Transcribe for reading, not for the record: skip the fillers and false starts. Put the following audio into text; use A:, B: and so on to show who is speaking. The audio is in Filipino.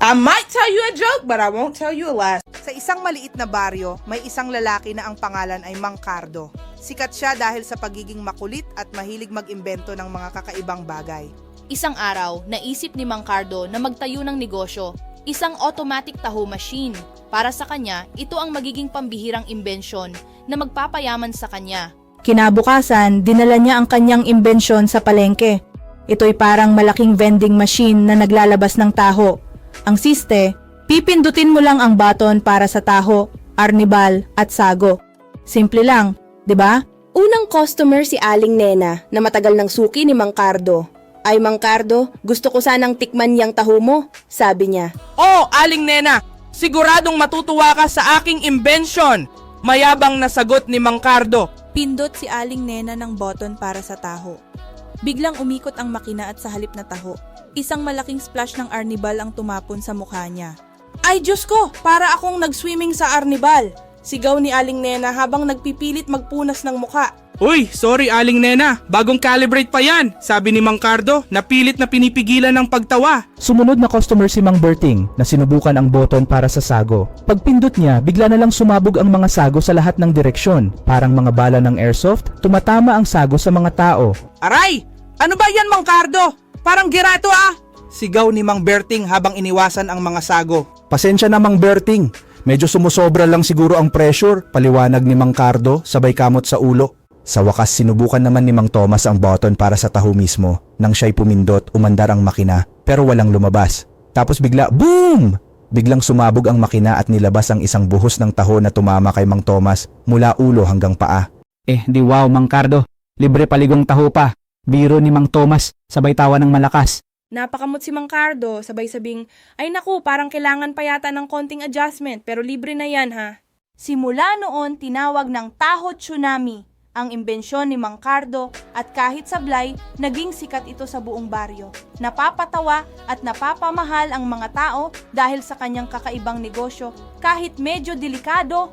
A: I might tell you a joke, but I won't tell you a lie.
B: Sa isang maliit na baryo, may isang lalaki na ang pangalan ay Mang Cardo. Sikat siya dahil sa pagiging makulit at mahilig mag-imbento ng mga kakaibang bagay.
C: Isang araw, naisip ni Mang Cardo na magtayo ng negosyo, isang automatic taho machine. Para sa kanya, ito ang magiging pambihirang imbensyon na magpapayaman sa kanya.
D: Kinabukasan, dinala niya ang kanyang imbensyon sa palengke. Ito'y parang malaking vending machine na naglalabas ng taho. Ang siste, pipindutin mo lang ang button para sa taho, arnibal at sago. Simple lang, 'di ba?
E: Unang customer si Aling Nena na matagal ng suki ni Mang Cardo. Ay Mang Cardo, gusto ko sanang tikman yang taho mo, sabi niya.
F: Oh, Aling Nena, siguradong matutuwa ka sa aking invention. Mayabang na sagot ni Mang Cardo.
G: Pindot si Aling Nena ng button para sa taho. Biglang umikot ang makina at sa halip na taho, isang malaking splash ng arnibal ang tumapon sa mukha niya. Ay Diyos ko, para akong nag-swimming sa arnibal! Sigaw ni Aling Nena habang nagpipilit magpunas ng mukha.
F: Uy, sorry Aling Nena, bagong calibrate pa yan, sabi ni Mang Cardo, napilit na pinipigilan ng pagtawa.
H: Sumunod na customer si Mang Berting na sinubukan ang button para sa sago. Pagpindot niya, bigla na lang sumabog ang mga sago sa lahat ng direksyon. Parang mga bala ng airsoft, tumatama ang sago sa mga tao.
F: Aray! Ano ba yan Mang Cardo? Parang girato ah! Sigaw ni Mang Berting habang iniwasan ang mga sago.
I: Pasensya na Mang Berting, medyo sumusobra lang siguro ang pressure, paliwanag ni Mang Cardo sabay kamot sa ulo. Sa wakas sinubukan naman ni Mang Thomas ang button para sa taho mismo. Nang siya'y pumindot, umandar ang makina pero walang lumabas. Tapos bigla, boom! Biglang sumabog ang makina at nilabas ang isang buhos ng taho na tumama kay Mang Thomas mula ulo hanggang paa.
H: Di wow Mang Cardo, libre paligong taho pa. Biro ni Mang Thomas, sabay tawa ng malakas.
G: Napakamot si Mang Cardo, sabay sabing, ay naku, parang kailangan pa yata ng konting adjustment, pero libre na yan ha.
C: Simula noon, tinawag ng taho tsunami ang imbensyon ni Mang Cardo at kahit sablay, naging sikat ito sa buong baryo. Napapatawa at napapamahal ang mga tao dahil sa kanyang kakaibang negosyo kahit medyo delikado